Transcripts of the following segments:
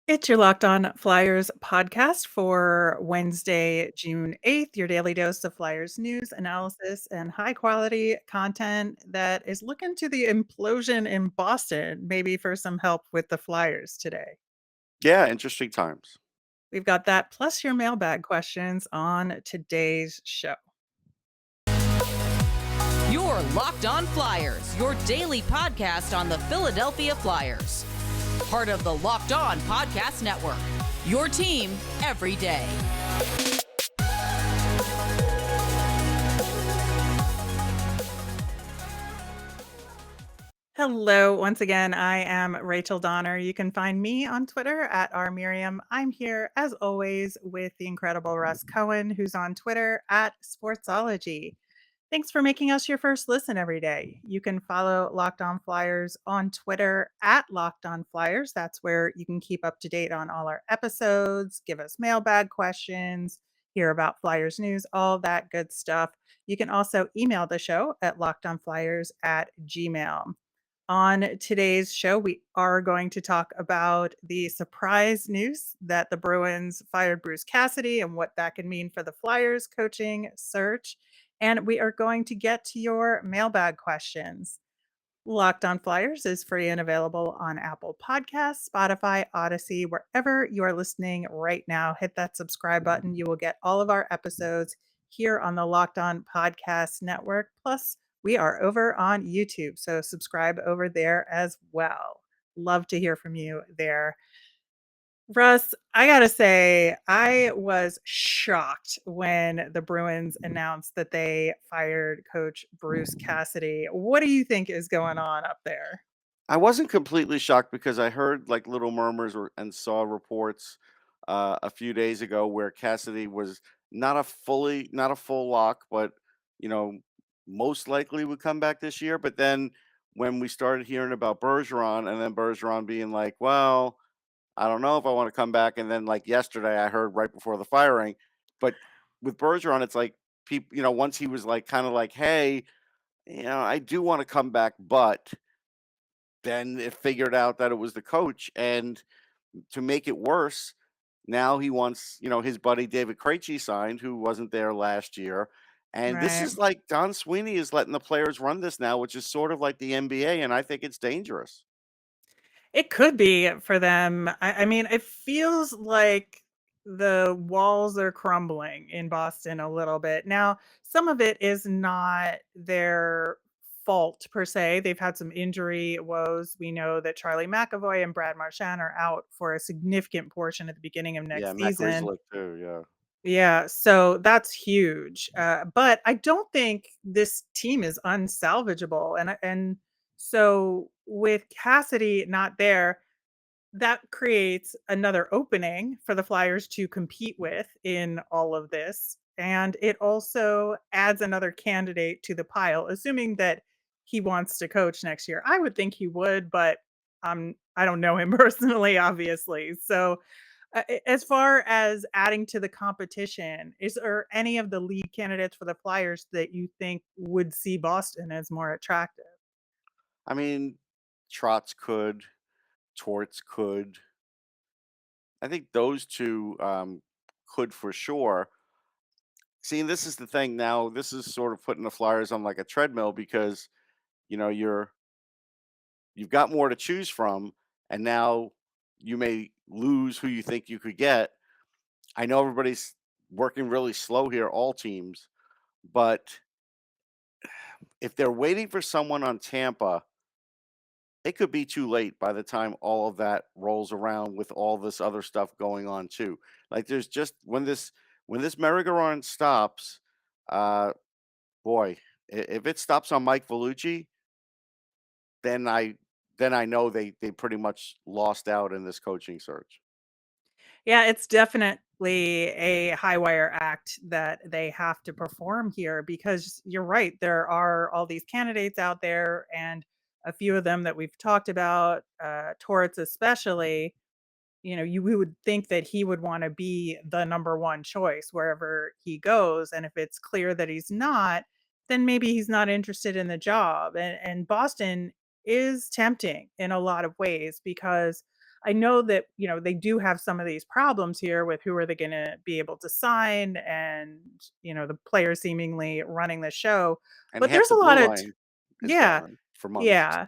It's your Locked On Flyers podcast for Wednesday, June 8th, your daily dose of Flyers news, analysis, and high quality content that is looking to the implosion in Boston, maybe for some help with the Flyers today. Yeah, interesting times. We've got that plus your mailbag questions on today's show. Your Locked On Flyers, your daily podcast on the Philadelphia Flyers. Part of the Locked On Podcast Network. Your team every day. Hello, once again, I am Rachel Donner. You can find me on Twitter at rmiriam. I'm here, as always, with the incredible Russ Cohen, who's on Twitter at Sportsology. Thanks for making us your first listen every day. You can follow Locked On Flyers on Twitter at Locked On Flyers. That's where you can keep up to date on all our episodes, give us mailbag questions, hear about Flyers news, all that good stuff. You can also email the show at lockedonflyers@gmail. On today's show, we are going to talk about the surprise news that the Bruins fired Bruce Cassidy and what that could mean for the Flyers coaching search. And we are going to get to your mailbag questions. Locked on Flyers is free and available on Apple Podcasts, Spotify, Odyssey, wherever you are listening right now. Hit that subscribe button. You will get all of our episodes here on the Locked On Podcast Network. Plus, we are over on YouTube, so subscribe over there as well. Love to hear from you there. Russ, I gotta say, I was shocked when the Bruins announced that they fired coach Bruce Cassidy. What do you think is going on up there? I wasn't completely shocked because I heard like little murmurs and saw reports a few days ago where Cassidy was not a full lock, but you know most likely would come back this year. But then when we started hearing about Bergeron, and then Bergeron being like, "Well, I don't know if I want to come back," and then like yesterday, I heard right before the firing, but with Bergeron, it's like people, once he was like kind of like, "Hey, I do want to come back," but then it figured out that it was the coach, and to make it worse, now he wants, his buddy David Krejci signed, who wasn't there last year, and this Right. is like Don Sweeney is letting the players run this now, which is sort of like the NBA, and I think it's dangerous. It could be for them. I mean, it feels like the walls are crumbling in Boston a little bit. Now, some of it is not their fault per se. They've had some injury woes. We know that Charlie McAvoy and Brad Marchand are out for a significant portion at the beginning of Yeah, next Matt season. Grzelcyk too. Yeah, Yeah, so that's huge. But I don't think this team is unsalvageable. And so with Cassidy not there, that creates another opening for the Flyers to compete with in all of this. And it also adds another candidate to the pile, assuming that he wants to coach next year. I would think he would, but I don't know him personally, obviously. So, as far as adding to the competition, is there any of the lead candidates for the Flyers that you think would see Boston as more attractive? I mean, Trotz could, Torts could. I think those two could for sure. See, and this is the thing now. This is sort of putting the Flyers on like a treadmill because you've got more to choose from, and now you may lose who you think you could get. I know everybody's working really slow here, all teams, but if they're waiting for someone on Tampa, it could be too late by the time all of that rolls around with all this other stuff going on too. Like there's just when this merry-go-round stops, uh boy, if it stops on Mike Vellucci, then I know they pretty much lost out in this coaching search. Yeah, it's definitely a high wire act that they have to perform here because you're right. There are all these candidates out there, and a few of them that we've talked about, Torts especially. We would think that he would want to be the number one choice wherever he goes. And if it's clear that he's not, then maybe he's not interested in the job. And Boston is tempting in a lot of ways because I know that, they do have some of these problems here with who are they gonna be able to sign and, the players seemingly running the show. And But half there's the a blue lot of line is yeah, gone for months. yeah.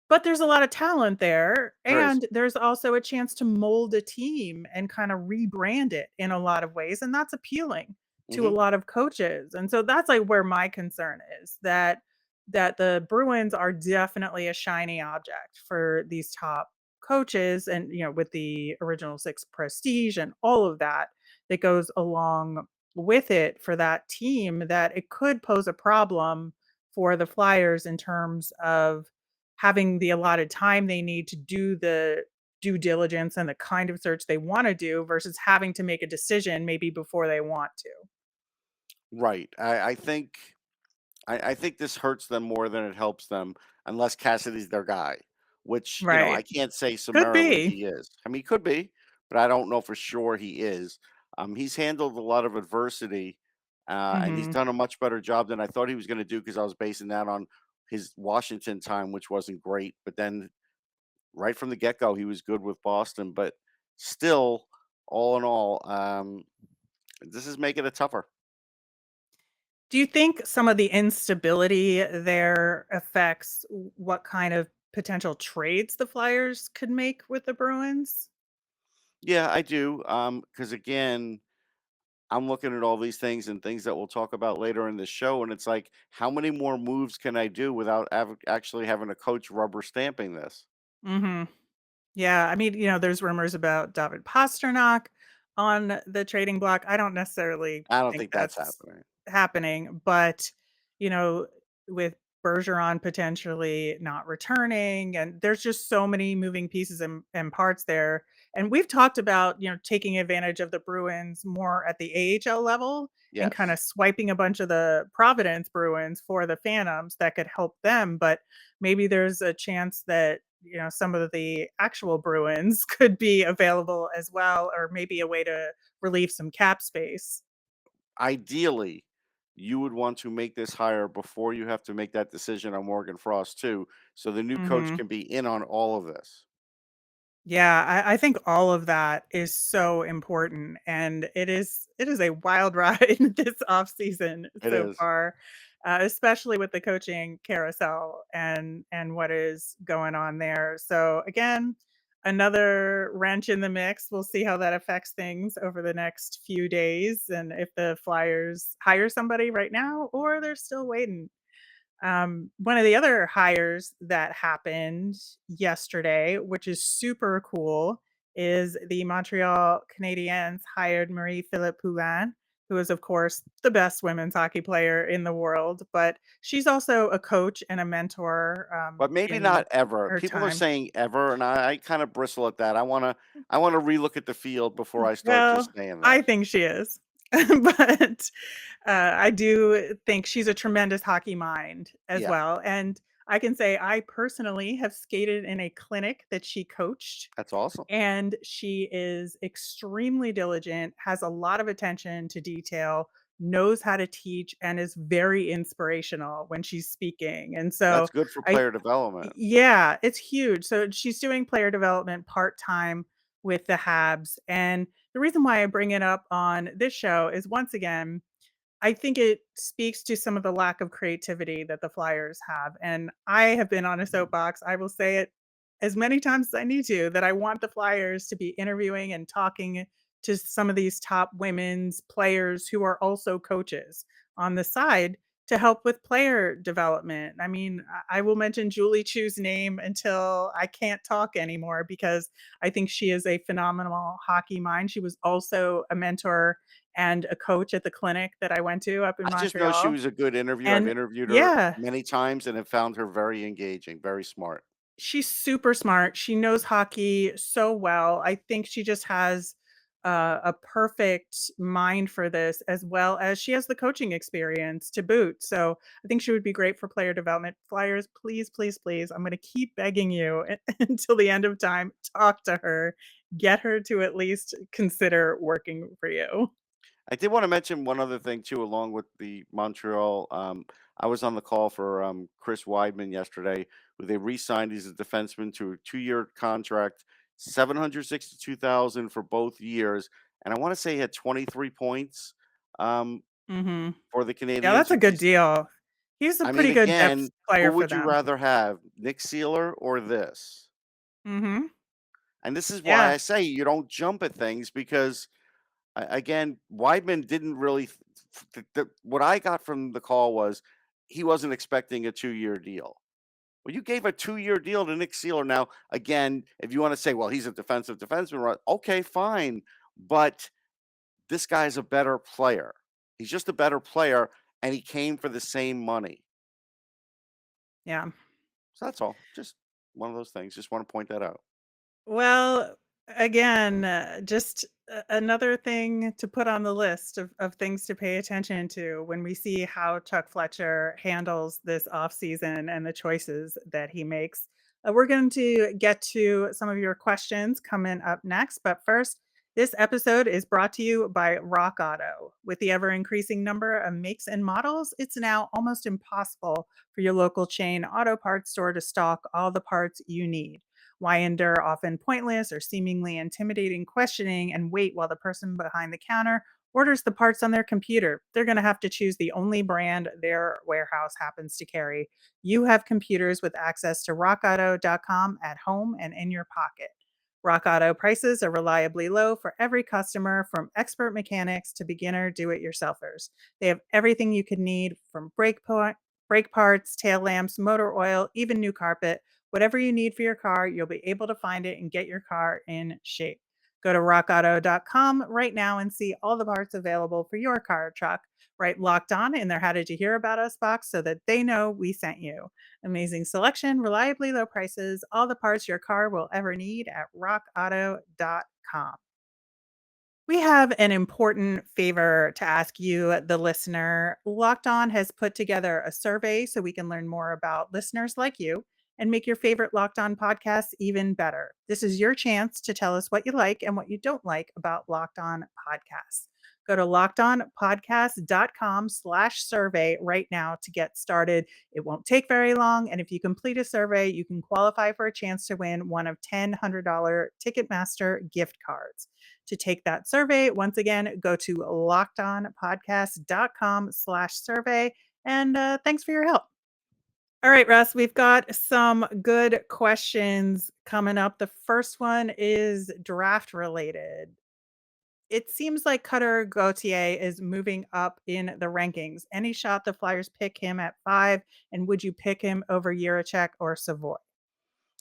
But there's a lot of talent there, There is. and there's also a chance to mold a team and kinda rebrand it in a lot of ways, and that's appealing to a Mhm. lot of coaches, and so that's, like, where my concern is that the Bruins are definitely a shiny object for these top coaches and, with the original 6 prestige and all of that that goes along with it for that team, that it could pose a problem for the Flyers in terms of having the allotted time they need to do the due diligence and the kind of search they wanna do versus having to make a decision maybe before they want to. Right. I think this hurts them more than it helps them unless Cassidy's their guy, which, I Right. can't say Could summarily be. he is. I mean, he could be, but I don't know for sure he is. He's handled a lot of adversity, and he's Mhm. done a much better job than I thought he was going to do because I was basing that on his Washington time, which wasn't great. But then right from the get go, he was good with Boston. But still, all in all, this is making it tougher. Do you think some of the instability there affects what kind of potential trades the Flyers could make with the Bruins? Yeah, I do. Because again, I'm looking at all these things and things that we'll talk about later in the show, and it's like, how many more moves can I do without actually having a coach rubber stamping this? Mhm. Yeah, I mean, there's rumors about David Pastrnak on the trading block. I don't necessarily I don't think think that's that's happening. happening, but, you know, with Bergeron potentially not returning, and there's just so many moving pieces and parts there. And we've talked about, taking advantage of the Bruins more at the AHL level and kind Yes, of swiping a bunch of the Providence Bruins for the Phantoms that could help them. But maybe there's a chance that some of the actual Bruins could be available as well, or maybe a way to relieve some cap space. ideally, you would want to make this hire before you have to make that decision on Morgan Frost too, so the new coach Mhm. can be in on all of this. Yeah, I think all of that is so important, and it is a wild ride this off season It so is. far, especially with the coaching carousel and what is going on there. So again, another wrench in the mix. We'll see how that affects things over the next few days, and if the Flyers hire somebody right now or they're still waiting. One of the other hires that happened yesterday, which is super cool, is the Montreal Canadiens hired Marie-Philippe Poulin, who is, of course, the best women's hockey player in the world, but she's also a coach and a mentor, But maybe in not ever. her People are time. saying ever, and I kind of bristle at that. I wanna relook at the field before I start Well, just saying I that. think she is. But, I do think she's a tremendous hockey mind as Yeah, well, and I can say I personally have skated in a clinic that she coached, that's awesome. and she is extremely diligent, has a lot of attention to detail, knows how to teach, and is very inspirational when she's speaking, and That's so good for I player development. yeah, it's huge. So she's doing player development part-time with the Habs, and the reason why I bring it up on this show is once again, I think it speaks to some of the lack of creativity that the Flyers have, and I have been on a soapbox, I will say it as many times as I need to, that I want the Flyers to be interviewing and talking to some of these top women's players who are also coaches on the side to help with player development. I mean, I will mention Julie Chu's name until I can't talk anymore because I think she is a phenomenal hockey mind. She was also a mentor and a coach at the clinic that I went to up in I just know she Montreal. was a good interviewer. I've And interviewed her yeah, many times and have found her very engaging, very smart. she's super smart. She knows hockey so well. I think she just has a perfect mind for this, as well as she has the coaching experience to boot. So I think she would be great for player development. Flyers, please, please, please. I'm going to keep begging you until the end of time. Talk to her, get her to at least consider working for you. I did want to mention one other thing too, along with the Montreal. I was on the call for Chris Weidman yesterday, who they re-signed. He's a defenseman to a 2-year contract. $762,000 for both years, and I want to say he had 23 points um, Mhm. for the Yeah, Canadians, that's a which good is, deal. He's a I mean, pretty good depth again, who player for would you them. rather have, Nick Seeler or this? Mhm. And this is why Yeah. I say you don't jump at things because again, Weidman didn't really. What I got from the call was he wasn't expecting a 2-year deal. Well, you gave a 2-year deal to Nick Seeler. Now, again, if you want to say, well, he's a defensive defenseman, right? Okay, fine. But this guy's a better player. He's just a better player, and he came for the same money. Yeah. So that's all. Just one of those things. Just want to point that out. Well, again, just another thing to put on the list of things to pay attention to when we see how Chuck Fletcher handles this offseason and the choices that he makes. We're going to get to some of your questions coming up next. But first, this episode is brought to you by Rock Auto. With the ever increasing number of makes and models, it's now almost impossible for your local chain auto parts store to stock all the parts you need. Why endure often pointless or seemingly intimidating questioning and wait while the person behind the counter orders the parts on their computer? They're going to have to choose the only brand their warehouse happens to carry. You have computers with access to rockauto.com at home and in your pocket. Rock Auto prices are reliably low for every customer, from expert mechanics to beginner do-it-yourselfers. They have everything you could need, from brake parts, tail lamps, motor oil, even new carpet. Whatever you need for your car, you'll be able to find it and get your car in shape. Go to rockauto.com right now and see all the parts available for your car or truck. Write Locked On in their How Did You Hear About Us box so that they know we sent you. Amazing selection, reliably low prices, all the parts your car will ever need at rockauto.com. We have an important favor to ask you, the listener. Locked On has put together a survey so we can learn more about listeners like you and make your favorite Locked On podcasts even better. This is your chance to tell us what you like and what you don't like about Locked On podcasts. Go to lockedonpodcast.com/survey right now to get started. It won't take very long. And if you complete a survey, you can qualify for a chance to win one of 10 $100 Ticketmaster gift cards. To take that survey, once again, go to lockedonpodcast.com/survey. And thanks for your help. All right, Russ, we've got some good questions coming up. The first one is draft related. It seems like Cutter Gauthier is moving up in the rankings. Any shot the Flyers pick him at 5? And would you pick him over Jiricek or Savoy?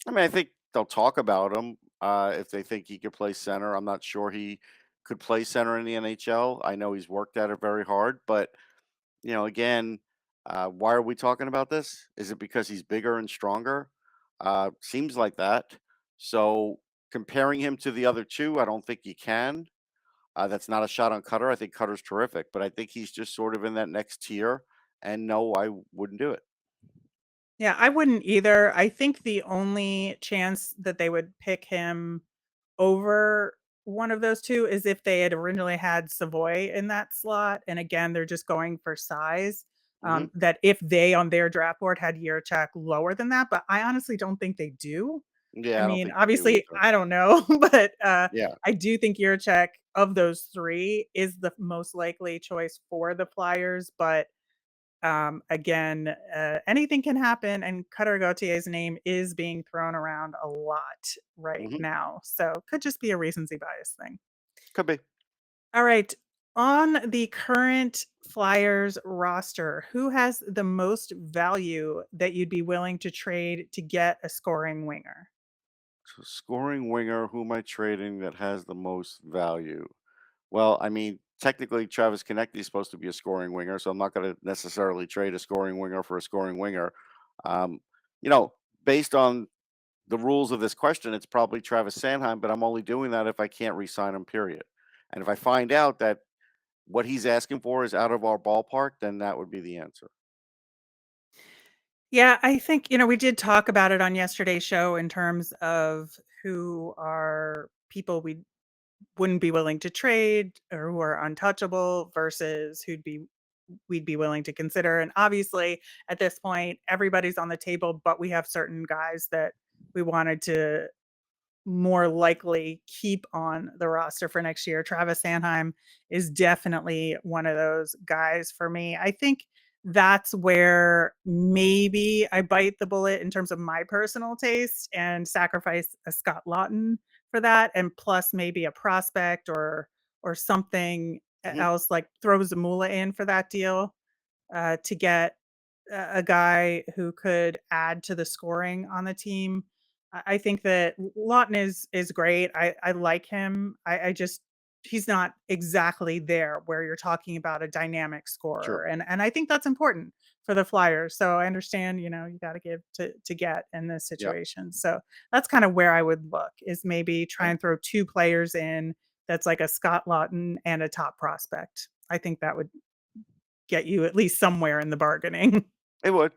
I mean, I think they'll talk about him if they think he could play center. I'm not sure he could play center in the NHL. I know he's worked at it very hard, but again, why are we talking about this? Is it because he's bigger and stronger? Seems like that. So comparing him to the other two, I don't think you can. That's not a shot on Cutter. I think Cutter's terrific, but I think he's just sort of in that next tier. And no, I wouldn't do it. Yeah, I wouldn't either. I think the only chance that they would pick him over one of those 2 is if they had originally had Savoy in that slot, and again, they're just going for size. Hmm. That if they on their draft board had Jiricek lower than that, but I honestly don't think they do. I Yeah, I don't mean, think they do obviously, either. I don't know, but, Yeah. I do think Jiricek, of those 3, is the most likely choice for the Flyers, but again, anything can happen, and Cutter Gauthier's name is being thrown around a lot right Hmm. now. So could just be a recency bias thing. Could be. All right. On the current Flyers roster, who has the most value that you'd be willing to trade to get a scoring winger? So scoring winger, who am I trading that has the most value? Well, I mean, technically, Travis Konecny is supposed to be a scoring winger, so I'm not going to necessarily trade a scoring winger for a scoring winger. Um, you know, based on the rules of this question, it's probably Travis Sanheim, but I'm only doing that if I can't re-sign him. Period. And if I find out that what he's asking for is out of our ballpark, then that would be the answer. Yeah, I think, we did talk about it on yesterday's show in terms of who are people we wouldn't be willing to trade or who are untouchable versus we'd be willing to consider. And obviously, at this point, everybody's on the table, but we have certain guys that we wanted to more likely keep on the roster for next year. Travis Sanheim is definitely one of those guys for me. I think that's where maybe I bite the bullet in terms of my personal taste and sacrifice a Scott Lawton for that, and plus maybe a prospect or something Mhm. else, like throw Zamula in for that deal to get a guy who could add to the scoring on the team. I think that Lawton is great. I like him. I just he's not exactly there where you're talking about a dynamic Sure. scorer, and I think that's important for the Flyers. So I understand, you got to give to get in this Yeah. situation. So that's kind of where I would look is maybe try Okay. and throw two players in that's like a Scott Lawton and a top prospect. I think that would get you at least somewhere in the bargaining. It would.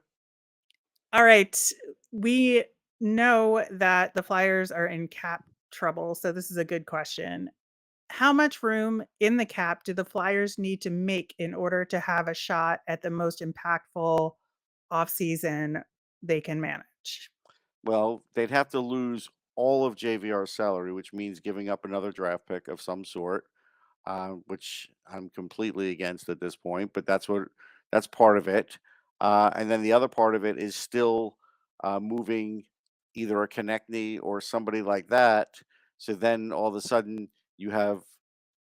All right. We know that the Flyers are in cap trouble, so this is a good question. How much room in the cap do the Flyers need to make in order to have a shot at the most impactful offseason they can manage? Well, they'd have to lose all of JVR's salary, which means giving up another draft pick of some sort, which I'm completely against at this point. But that's part of it. And then the other part of it is still moving either a Konechny or somebody like that. So then all of a sudden you have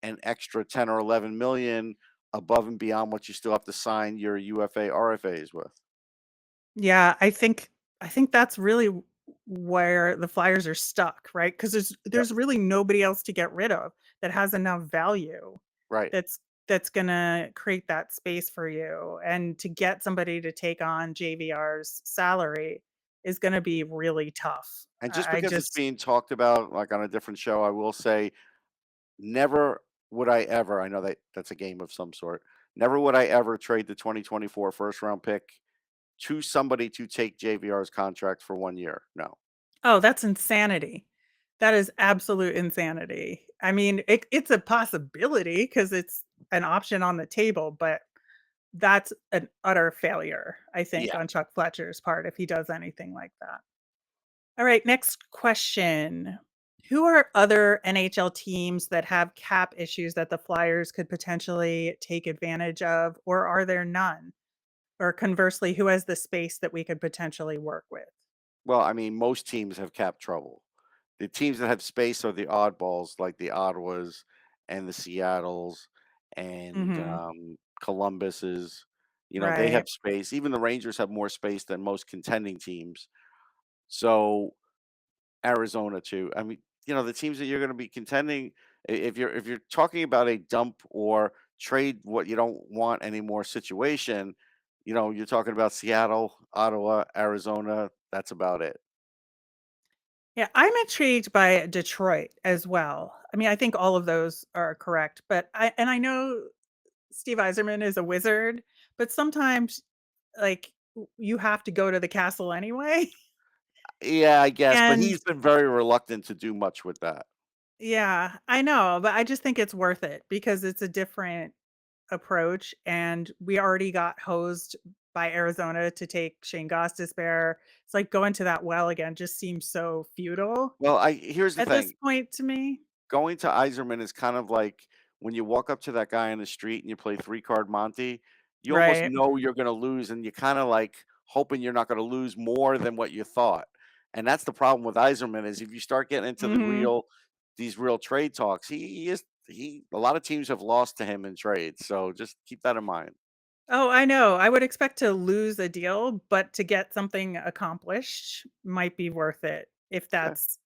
an extra 10 or 11 million above and beyond what you still have to sign your UFA RFAs with. Yeah, I think that's really where the Flyers are stuck, right? Because Yep. there's really nobody else to get rid of that has enough value Right. that's gonna create that space for you, and to get somebody to take on JVR's salary is gonna be really tough. And just I because it's just being talked about, like, on a different show, I will say, never would I ever I know that that's a game of some sort. Never would I ever trade the 2024 first round pick to somebody to take JVR's contract for 1 year. No. Oh, that's insanity. That is absolute insanity. I mean, it's a possibility because it's an option on the table, but that's an utter failure, I think, Yeah. on Chuck Fletcher's part if he does anything like that. All right, next question. Who are other NHL teams that have cap issues that the Flyers could potentially take advantage of, or are there none? Or conversely, who has the space that we could potentially work with? Well, I mean, most teams have cap trouble. The teams that have space are the oddballs, like the Ottawas and the Seattles and Mhm. Columbuses. They Right. have space. Even the Rangers have more space than most contending teams. So Arizona too. I mean, the teams that you're going to be contending, if you're talking about a dump or trade what you don't want anymore situation, you're talking about Seattle, Ottawa, Arizona. That's about it. Yeah, I'm intrigued by Detroit as well. I mean, I think all of those are correct, but I know Steve Eiserman is a wizard, but sometimes like you have to go to the castle anyway. Yeah, I guess, but And he's been very reluctant to do much with that. yeah, I know, but I just think it's worth it because it's a different approach and we already got hosed by Arizona to take Shane Gostisbehere. It's like going to that well again just seems so futile Well, I here's the at this thing. point to me. Going to Iserman is kind of like when you walk up to that guy in the street and you play 3 card Monte, you almost Right. know you're gonna lose, and you kinda, like, hoping you're not gonna lose more than what you thought, and that's the problem with Iserman is if you start getting into Mhm. these real trade talks, he is he a lot of teams have lost to him in trades, so just keep that in mind. Oh, I know. I would expect to lose a deal, but to get something accomplished might be worth it if Yeah. that's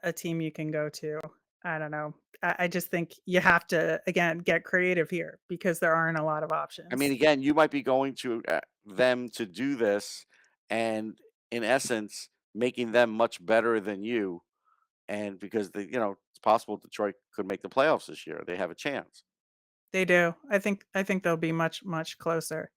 a team you can go to. I don't know. I just think you have to, again, get creative here because there aren't a lot of I mean, options. again, you might be going to, them to do this and, in essence, making them much better than you. And because it's possible Detroit could make the playoffs this year. They have a chance. They do. I think they'll be much, much closer.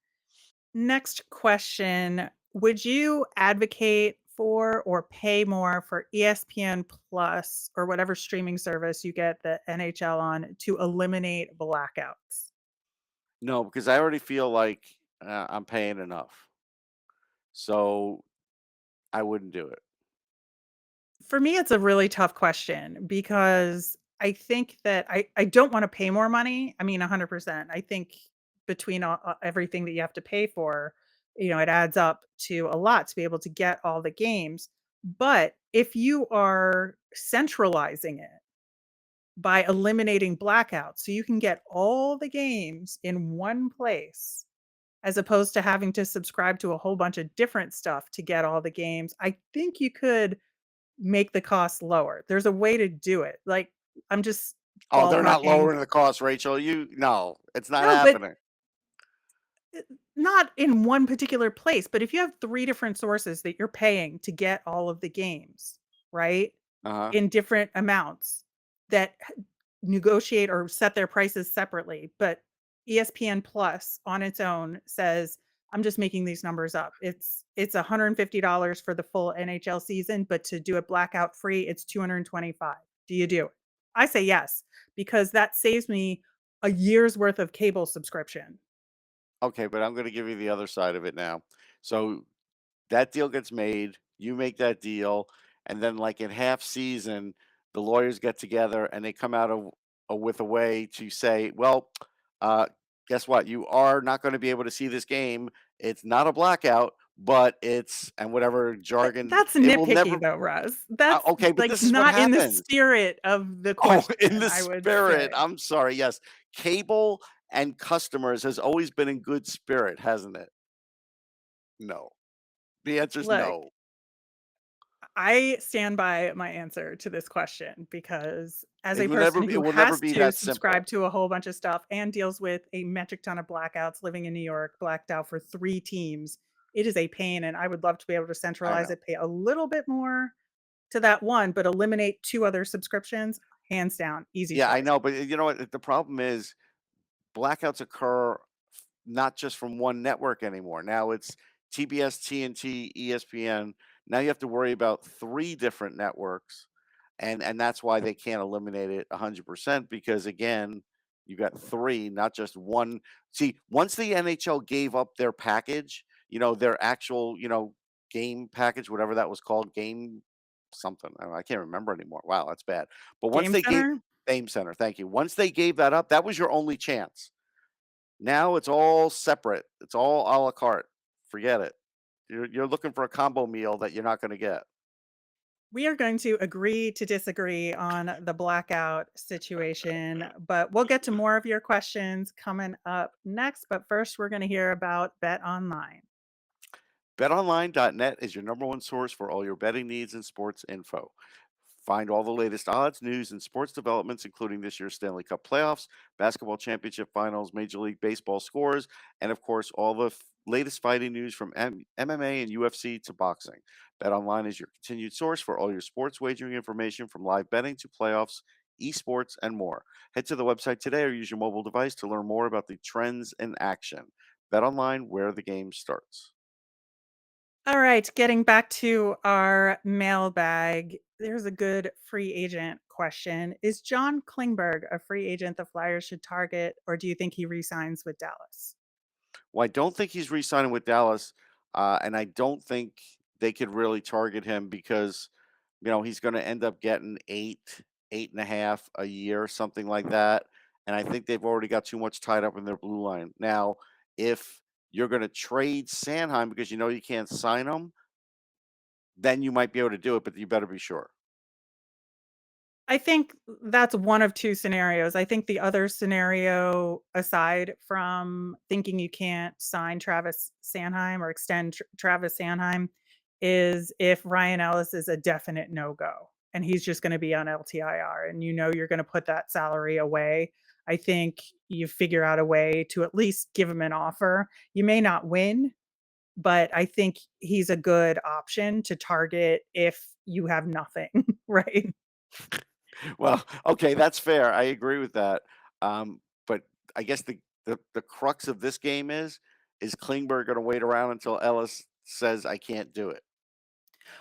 Next question. Would you advocate for or pay more for ESPN Plus or whatever streaming service you get the NHL on to eliminate blackouts? No, because I already feel like I'm paying enough. So I wouldn't do it. For me, it's a really tough question because I think that I don't wanna pay more money. I mean, 100%. I think between everything that you have to pay for, it adds up to a lot to be able to get all the games. But if you are centralizing it by eliminating blackouts, so you can get all the games in one place as opposed to having to subscribe to a whole bunch of different stuff to get all the games, I think you could make the cost lower. There's a way to do it. Like, I'm just Oh, they're not ballparking. lowering the cost, Rachel. No, it's not No, but happening. uh, not in one particular place. But if you have 3 different sources that you're paying to get all of the games, right? Uh-huh. In different amounts that negotiate or set their prices separately, but ESPN Plus on its own says, I'm just making these numbers up. It's $150 for the full NHL season, but to do it blackout free, it's 225. Do you do it? I say yes, because that saves me a year's worth of cable subscription. Okay, but I'm gonna give you the other side of it now. So that deal gets made, you make that deal, and then like in half season, the lawyers get together and they come out with a way to say, well, uh, guess what? You are not going to be able to see this game. It's not a blackout, but it's and whatever jargon. That's It will never. nitpicky though, Russ. That's Okay, but like this is what not in the happens. spirit of the Oh, in question, the I would spirit. say. I'm sorry. Yes, cable and customers has always been in good spirit, hasn't it? No. The answer is Look, no. I stand by my answer to this question because as It a will never. person It who will never has be to that simple. subscribe to a whole bunch of stuff and deals with a metric ton of blackouts living in New York, blacked out for 3 teams, it is a pain, and I would love to be able to I centralize know. it, pay a little bit more to that one, but eliminate 2 other subscriptions, hands down, easy Yeah, I choice. know, but you know what? The problem is blackouts occur not just from one network anymore. Now it's TBS, TNT, ESPN. Now you have to worry about 3 different networks, and that's why they can't eliminate it 100% because again, you got 3, not just 1. See, once the NHL gave up their package, their actual, game package, whatever that was called, game something. I can't remember anymore. Wow, that's bad. But once Game they gave Center? Game Center, thank you. Once they gave that up, that was your only chance. Now it's all separate. It's all a la carte. Forget it. You're looking for a combo meal that you're not gonna get. We are going to agree to disagree on the blackout situation, but we'll get to more of your questions coming up next. But first, we're going to hear about Bet Online. BetOnline.net is your number one source for all your betting needs and sports info. Find all the latest odds, news, and sports developments, including this year's Stanley Cup playoffs, basketball championship finals, Major League Baseball scores, and of course, all the latest fighting news from MMA and UFC to boxing. BetOnline is your continued source for all your sports wagering information from live betting to playoffs, esports, and more. Head to the website today or use your mobile device to learn more about the trends in action. BetOnline, where the game starts. All right, getting back to our mailbag. There's a good free agent question. Is John Klingberg a free agent the Flyers should target, or do you think he resigns with Dallas? Well, I don't think he's re-signing with Dallas, and I don't think they could really target him because, he's going to end up getting 8.5 a year, something like that. And I think they've already got too much tied up in their blue line. Now, if you're going to trade Sanheim because you know you can't sign him, then you might be able to do it, but you better be sure. I think that's one of 2 scenarios. I think the other scenario, aside from thinking you can't sign Travis Sanheim or extend Travis Sanheim, is if Ryan Ellis is a definite no-go and he's just gonna be on LTIR and you're gonna put that salary away. I think you figure out a way to at least give him an offer. You may not win, but I think he's a good option to target if you have nothing, right? Well, okay, that's fair. I agree with that. But I guess the crux of this game is Klingberg going to wait around until Ellis says I can't do it?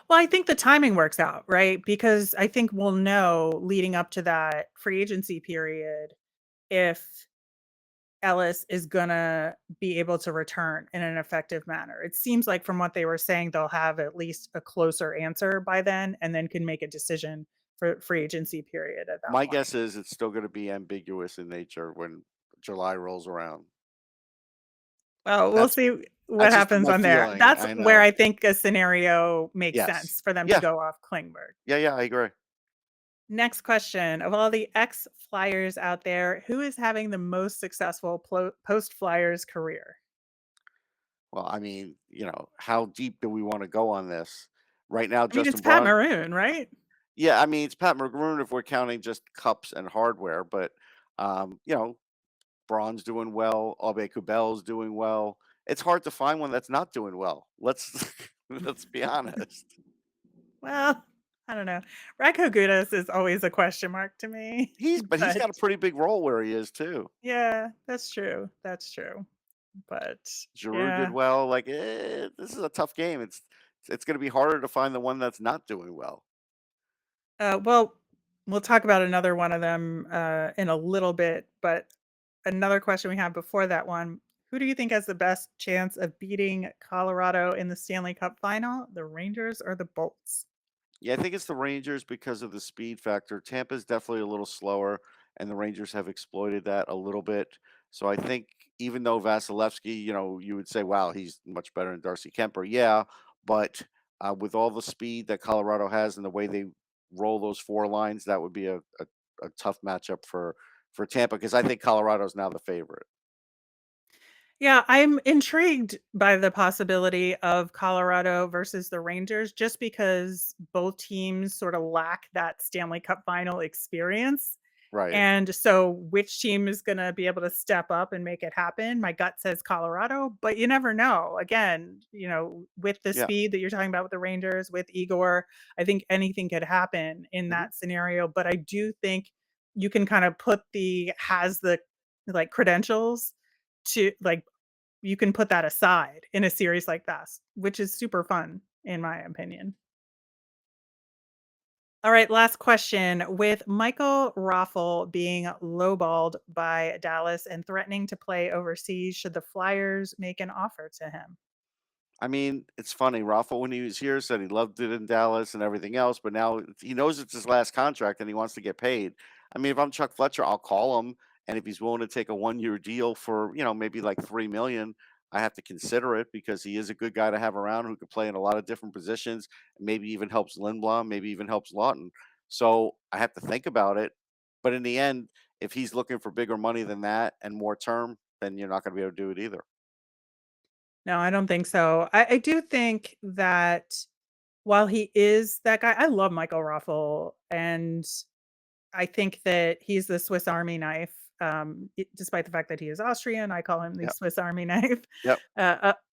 Well, I think the timing works out, right? Because I think we'll know leading up to that free agency period if Ellis is gonna be able to return in an effective manner. It seems like from what they were saying, they'll have at least a closer answer by then and then can make a decision for free agency period at that My point. guess is it's still going to be ambiguous in nature when July rolls around. Well, we'll That's see what that's just happens my on there. feeling. That's I where know. I think a scenario makes Yes. sense for them to Yeah. go off Klingberg. Yeah. Yeah. I agree. Next question. Of all the ex Flyers out there, who is having the most successful post Flyers career? Well, I mean, how deep do we want to go on this? Right now, I mean, it's Justin Pat Braun. Maroon, right? Yeah, I mean, it's Pat Maroon if we're counting just cups and hardware, but Braun's doing well, Abe Kubel's doing well. It's hard to find one that's not doing well. Let's let's be honest. Well, I don't know. Radko Gudas is always a question mark to me, But he's but got a pretty big role where he is too. yeah, that's true. That's true. But Giroux did yeah, well. Like, this is a tough game. It's going to be harder to find the one that's not doing well. well, we'll talk about another one of them in a little bit. But another question we have before that one: who do you think has the best chance of beating Colorado in the Stanley Cup final? The Rangers or the Bolts? Yeah, I think it's the Rangers because of the speed factor. Tampa's definitely a little slower, and the Rangers have exploited that a little bit. So I think even though Vasilevsky, you would say, wow, he's much better than Darcy Kemper. Yeah, but with all the speed that Colorado has and the way they roll those four lines, that would be a tough matchup for Tampa because I think Colorado's now the favorite. Yeah, I'm intrigued by the possibility of Colorado versus the Rangers just because both teams sort of lack that Stanley Cup final experience. Right. And so which team is going to be able to step up and make it happen? My gut says Colorado, but you never know. Again, with the Yeah. speed that you're talking about with the Rangers, with Igor, I think anything could happen in Hmm. that scenario, but I do think you can kind of put has the like credentials to like you can put that aside in a series like this, which is super fun in my opinion. All right, last question. With Michael Raffle being lowballed by Dallas and threatening to play overseas, should the Flyers make an offer to him? I mean, it's funny. Rafa, when he was here, said he loved it in Dallas and everything else, but now he knows it's his last contract and he wants to get paid. I mean, if I'm Chuck Fletcher, I'll call him, and if he's willing to take a 1 year deal for maybe like 3 million, I have to consider it because he is a good guy to have around who could play in a lot of different positions. Maybe even helps Lindblom, maybe even helps Lawton. So I have to think about it. But in the end, if he's looking for bigger money than that and more term, then you're not going to be able to do it either. No, I don't think so. I do think that while he is that guy, I love Michael Raffle, and I think that he's the Swiss Army knife, despite the fact that he is Austrian. I call him the Yep. Swiss Army knife Yep.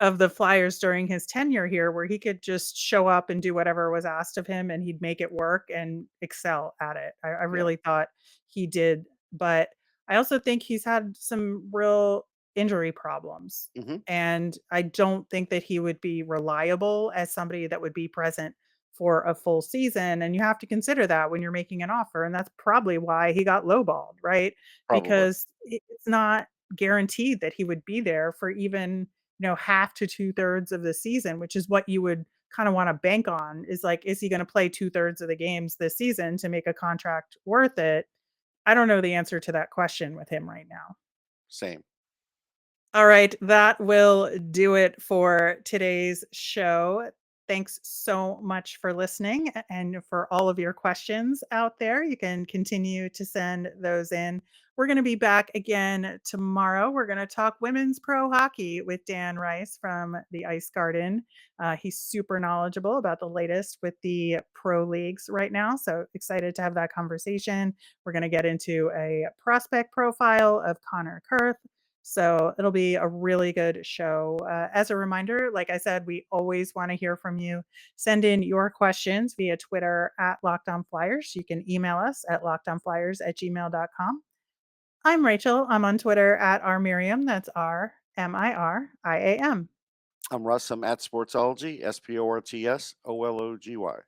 of the Flyers during his tenure here, where he could just show up and do whatever was asked of him, and he'd make it work and excel at it. I Yeah. really thought he did, but I also think he's had some real injury problems, Hmm. and I don't think that he would be reliable as somebody that would be present for a full season, and you have to consider that when you're making an offer, and that's probably why he got lowballed, right? Probably. Because it's not guaranteed that he would be there for even, half to two-thirds of the season, which is what you would kinda wanna bank on, is like, is he gonna play two-thirds of the games this season to make a contract worth it? I don't know the answer to that question with him right now. Same. All right, that will do it for today's show. Thanks so much for listening and for all of your questions out there. You can continue to send those in. We're going to be back again tomorrow. We're going to talk women's pro hockey with Dan Rice from the Ice Garden. He's super knowledgeable about the latest with the pro leagues right now. So excited to have that conversation. We're going to get into a prospect profile of Connor Kurth. So it'll be a really good show. As a reminder, like I said, we always want to hear from you. Send in your questions via Twitter at Locked On Flyers. You can email us at lockedonflyers@gmail.com. I'm Rachel. I'm on Twitter at rmiriam. That's RMIRIAM. I'm Russ. I'm at Sportsology, SPORTSOLOGY.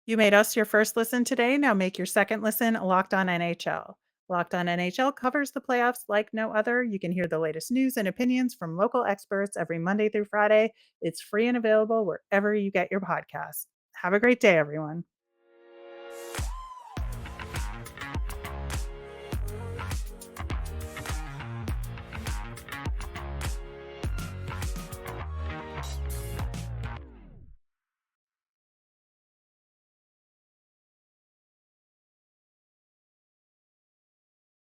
You made us your first listen today. Now make your second listen Locked On NHL. Locked On NHL covers the playoffs like no other. You can hear the latest news and opinions from local experts every Monday through Friday. It's free and available wherever you get your podcasts. Have a great day, everyone.